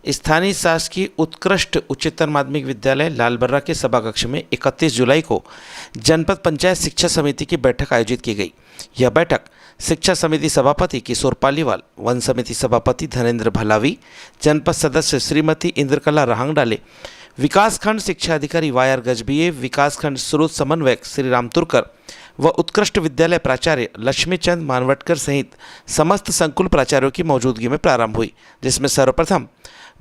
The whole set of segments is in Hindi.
स्थानीय शासकीय उत्कृष्ट उच्चतर माध्यमिक विद्यालय लालबर्रा के सभाकक्ष में 31 जुलाई को जनपद पंचायत शिक्षा समिति की बैठक आयोजित की गई। यह बैठक शिक्षा समिति सभापति किशोर पालीवाल, वन समिति सभापति धनेन्द्र भलावी, जनपद सदस्य श्रीमती इंद्रकला रहांगडाले, विकासखंड शिक्षा अधिकारी वायर गजबीए, विकासखंड स्रोत समन्वयक श्री राम तुरकर व उत्कृष्ट विद्यालय प्राचार्य लक्ष्मीचंद मानवटकर सहित समस्त संकुल प्राचार्यों की मौजूदगी में प्रारंभ हुई, जिसमें सर्वप्रथम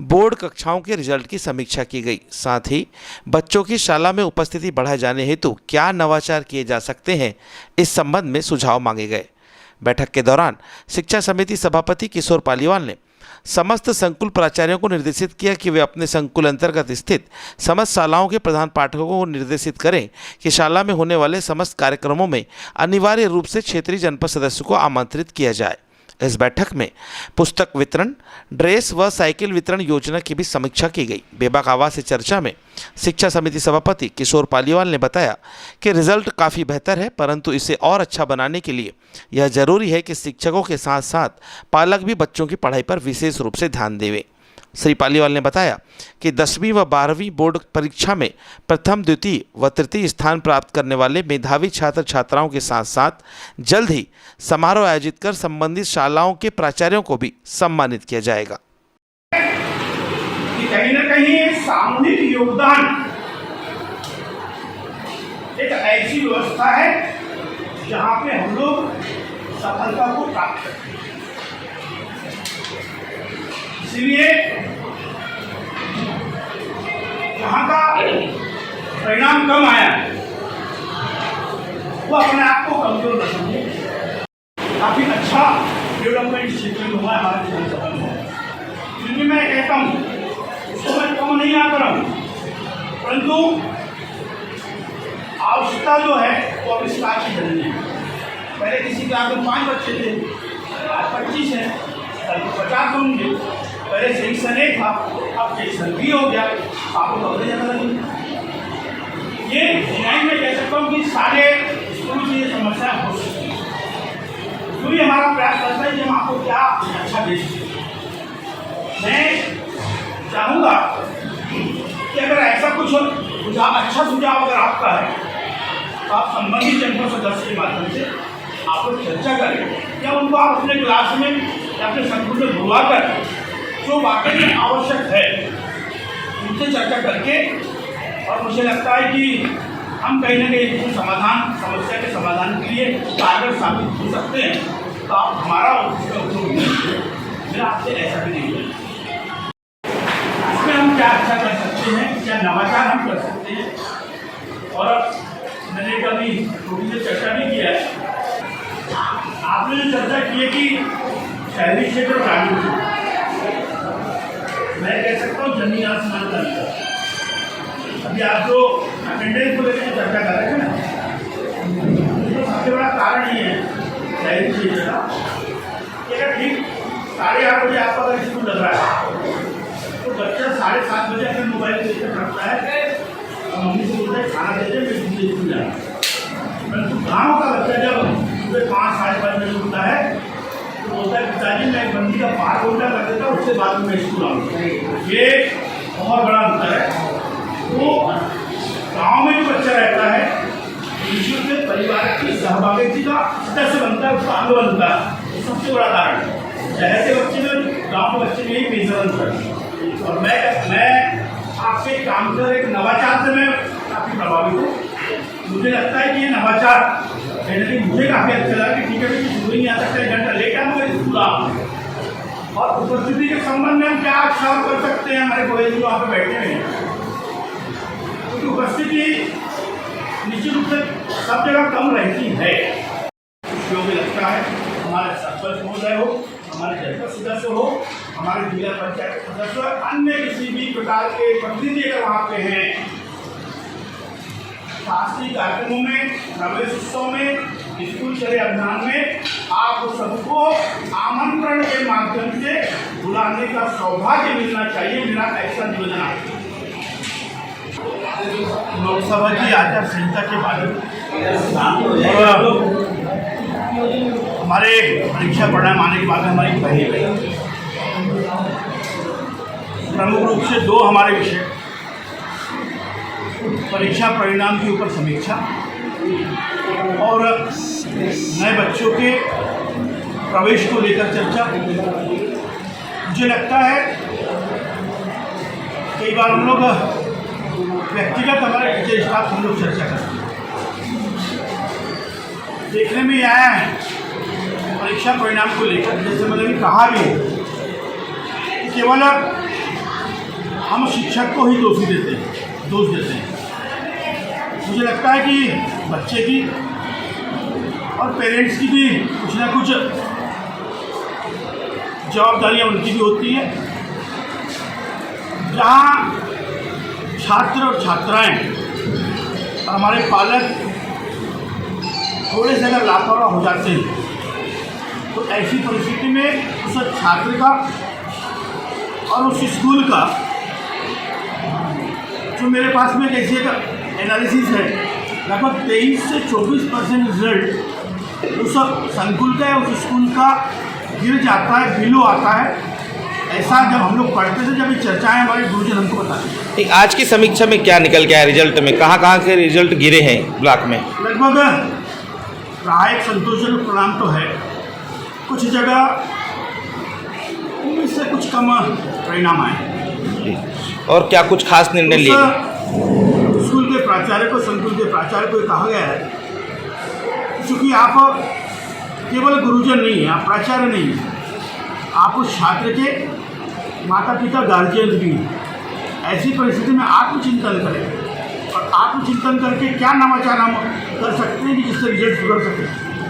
बोर्ड कक्षाओं के रिजल्ट की समीक्षा की गई। साथ ही बच्चों की शाला में उपस्थिति बढ़ाए जाने हेतु क्या नवाचार किए जा सकते हैं, इस संबंध में सुझाव मांगे गए। बैठक के दौरान शिक्षा समिति सभापति किशोर पालीवाल ने समस्त संकुल प्राचार्यों को निर्देशित किया कि वे अपने संकुल अंतर्गत स्थित समस्त शालाओं के प्रधान पाठकों को निर्देशित करें कि शाला में होने वाले समस्त कार्यक्रमों में अनिवार्य रूप से क्षेत्रीय जनपद सदस्यों को आमंत्रित किया जाए। इस बैठक में पुस्तक वितरण, ड्रेस व साइकिल वितरण योजना की भी समीक्षा की गई। बेबाक आवाज से चर्चा में शिक्षा समिति सभापति किशोर पालीवाल ने बताया कि रिजल्ट काफ़ी बेहतर है, परंतु इसे और अच्छा बनाने के लिए यह जरूरी है कि शिक्षकों के साथ साथ पालक भी बच्चों की पढ़ाई पर विशेष रूप से ध्यान देवें। श्री पालीवाल ने बताया कि 10वीं व 12वीं बोर्ड परीक्षा में प्रथम, द्वितीय व तृतीय स्थान प्राप्त करने वाले मेधावी छात्र छात्राओं के साथ साथ जल्द ही समारोह आयोजित कर संबंधित शालाओं के प्राचार्यों को भी सम्मानित किया जाएगा। कहीं न कहीं सामूहिक योगदान एक ऐसी व्यवस्था है जहाँ पे हम लोग सफलता को प्राप्त करते हैं। इसलिए जहाँ का परिणाम कम आया वो अपने आप को कमजोर न समझे। काफी अच्छा डेवलपमेंट क्षेत्र में हुआ हमारे विधानसभा में, क्योंकि मैं कहता हूँ उसको मैं कम नहीं आता रहा हूँ, परंतु आवश्यकता जो है वो अब इस बात की जरूरी है। पहले किसी क्लास में 5 बच्चे थे, आज 25 हैं, कल 50 होंगे। पहले सेक्शन ए था, अब सेक्शन बी हो गया, आपको तो अगले जगह लगी। ये डिजाइन में कह सकता हूँ कि सारे स्कूल की ये समस्या हो सकती है, क्योंकि हमारा प्रयास करता है कि हम आपको क्या अच्छा दे सकें। मैं चाहूँगा कि अगर ऐसा कुछ अच्छा सुझाव अगर आपका है तो आप संबंधित जनपद सदस्य के माध्यम से आप लोग चर्चा करें, या उनको आप अपने क्लास में या अपने संकुल में बुलवाकर जो वाकई में आवश्यक है उनसे चर्चा करके, और मुझे लगता है कि हम कहीं ना कहीं समस्या के समाधान के लिए कारगर साबित हो सकते हैं। तो आप हमारा मेरा आपसे ऐसा भी नहीं है। इसमें हम क्या अच्छा कर सकते हैं, क्या नवाचार हम कर सकते हैं। और मैंने कभी थोड़ी सी चर्चा भी किया है, आपने जो चर्चा की है कि शहरी क्षेत्र ग्रामीण क्षेत्र, मैं कह सकता हूँ जमीन आसमान का अंतर। अभी आप जो अटेंडेंस को लेकर चर्चा कर रहे थे ना, तो सबसे बड़ा कारण ये है शहरी क्षेत्र का कि अगर ठीक 8:30 बजे आपका अगर स्कूल लग रहा है तो बच्चा 7:30 बजे अपने मोबाइल लेकर रखता है और मम्मी से बोलता है खाना देते मैं स्कूल जा रहा हूँ। परंतु गाँव का बच्चा जब सुबह 5 साढ़े 5 बजे उठता है तो बोलता है पिताजी मैं 1 बंदी का 5 घंटा कर देता हूँ, उसके बाद में मैं स्कूल आऊँगा। ये बहुत बड़ा अंतर है। तो गाँव में जो बच्चा रहता है निश्चित से परिवार की सहभागिता का सदस्य बनता है, उसका अंग बनता है, सबसे बड़ा कारण है। शहर के बच्चे में गाँव के बच्चे में ही मेजर अंतर है। और मैं आपसे काम कर एक नवाचार से मैं काफ़ी प्रभावित हूँ। मुझे लगता है कि ये नवाचार कहने मुझे काफ़ी अच्छा लगा कि ठीक है भाई शुरू नहीं आ सकता, 1 घंटा लेट आऊँ मैं स्कूल आऊँ। और उपस्थिति के संबंध में हम क्या अच्छा कर सकते हैं, हमारे कॉलेज में वहाँ पर बैठे हुए हैं, क्योंकि उपस्थिति निश्चित रूप से सब जगह कम रहती है। जो भी लगता है हमारे सरपंच महोदय हो, हमारे जनपद सदस्य हो, हमारे जिला पंचायत सदस्य, अन्य किसी भी प्रकार के प्रतिनिधि अगर वहाँ पे हैं, शासकीय कार्यक्रमों में, प्रवेश उत्सव में, स्कूल चले अभियान में, आप सबको आमंत्रण के माध्यम से बुलाने का सौभाग्य मिलना चाहिए। मेरा ऐसा निवेदन है। लोकसभा की आचार संहिता के बारे में हमारे परीक्षा परिणाम आने के बाद हमारी पहली प्रमुख रूप से दो हमारे विषय, परीक्षा परिणाम के ऊपर समीक्षा और नए बच्चों के प्रवेश को लेकर चर्चा। मुझे लगता है कई बार हम लोग व्यक्तिगत हमारे टीचर स्टाफ हम लोग चर्चा करते हैं, देखने में आया है परीक्षा परिणाम को लेकर, जैसे मैंने भी कहा भी है, केवल हम शिक्षक को ही दोष देते हैं। मुझे लगता है कि बच्चे की और पेरेंट्स की भी कुछ ना कुछ जवाबदारियां उनकी भी होती है। जहाँ छात्र और छात्राएं और हमारे पालक थोड़े से अगर लापरवाह हो जाते हैं तो ऐसी परिस्थिति में उस छात्र का और उस स्कूल का, जो मेरे पास में कैसे का एनालिसिस है, लगभग 23 से 24% रिजल्ट उस संकुल का या उस स्कूल का गिर जाता है, बिलो आता है। ऐसा जब हम लोग पढ़ते थे, जब ये चर्चाएं हमारे गुरुजन हमको बताते थे। आज की समीक्षा में क्या निकल गया रिजल्ट में, कहाँ के रिजल्ट गिरे हैं ब्लॉक में? लगभग सहायक संतोषजनक परिणाम तो है, कुछ जगह उनमें से कुछ कम परिणाम आए। और क्या कुछ खास निर्णय लिए? स्कूल के प्राचार्य को, संकुल के प्राचार्य को कहा गया है, क्योंकि आप केवल गुरुजन नहीं हैं, आप प्राचार्य नहीं हैं, आप उस छात्र के माता पिता गार्जियन भी हैं। ऐसी परिस्थिति में आत्मचिंतन करें और आत्मचिंतन करके क्या नवाचार हम कर सकते हैं कि जिससे रिजल्ट सुधर सके,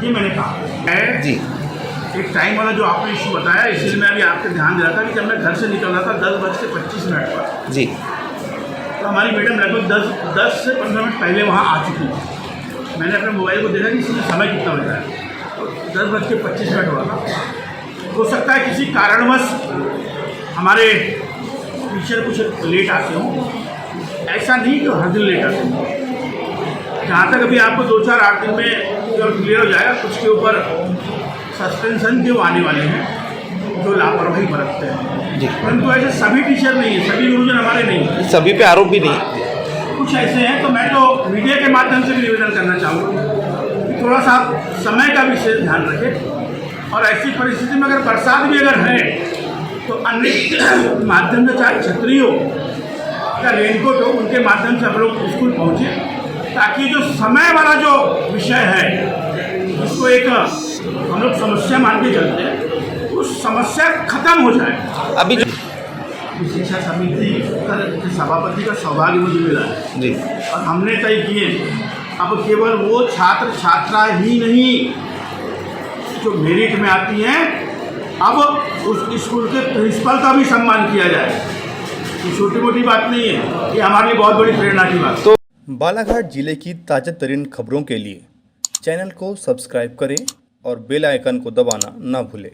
ये मैंने कहा है जी। एक टाइम वाला जो आपने इशू बताया, इसलिए मैं अभी आपके ध्यान दे रहा था कि जब मैं घर से निकल रहा था 10:25 पर जी, तो हमारी मैडम लगभग 10 से 15 मिनट पहले वहाँ आ चुकी थी। मैंने अपने मोबाइल को देखा कि इसमें समय कितना हो रहा है, तो 10:25 हुआ था। हो सकता है किसी कारणवश हमारे टीचर कुछ लेट आते हों, ऐसा नहीं कि हर दिन लेट आते हों। जहाँ तक अभी आपको 2-4-8 दिन में जब क्लियर हो जाएगा, कुछ के ऊपर सस्पेंशन के वो आने वाले हैं जो लापरवाही बरतते हैं। परंतु ऐसे सभी टीचर नहीं है, सभी गुरुजन हमारे नहीं है, सभी पे आरोप भी नहीं, कुछ ऐसे हैं। तो मैं तो मीडिया के माध्यम से भी निवेदन करना चाहूँगा कि थोड़ा सा समय का विशेष ध्यान रखें, और ऐसी परिस्थिति में अगर बरसात भी अगर है तो अन्य माध्यम से, चाहे छतरी हो या रेनकोट हो, उनके माध्यम से हम लोग स्कूल पहुँचे, ताकि जो समय वाला जो विषय है उसको एक हम लोग समस्या मान के चलते हैं, उस समस्या खत्म हो जाए। अभी शिक्षा समिति के सभापति का सौभाग्य मुझे मिला है जी, और हमने तय किए अब केवल वो छात्र छात्रा ही नहीं जो मेरिट में आती हैं, अब उस स्कूल के प्रिंसिपल का भी सम्मान किया जाए। ये छोटी मोटी बात नहीं है, ये हमारे लिए बहुत बड़ी प्रेरणा की बात है। तो बालाघाट जिले की ताज़ा तरीन खबरों के लिए चैनल को सब्सक्राइब करें और बेल आइकन को दबाना ना भूलें।